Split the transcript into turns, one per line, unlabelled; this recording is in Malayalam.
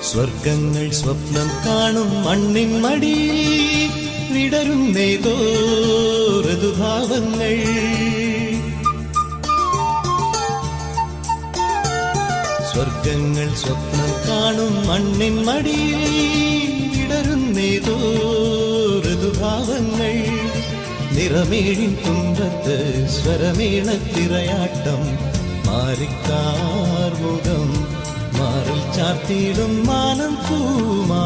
സ്വർഗങ്ങൾ സ്വപ്നം കാണും മണ്ണിൻ മടിയിൽ വിടരുന്നേതോ ഋതുഭാവങ്ങൾ. സ്വർഗങ്ങൾ സ്വപ്നം കാണും മണ്ണിൻ മടിയിൽ വിടരുന്നേതോ ഋതുഭാവങ്ങൾ. നിറമേഴിൻ തുമ്പത്ത് സ്വരമേളത്തിറയാട്ടം മാറിക്കാർമുഖം മാറിൽ ചാർത്തിയിടും മാനം പൂമാ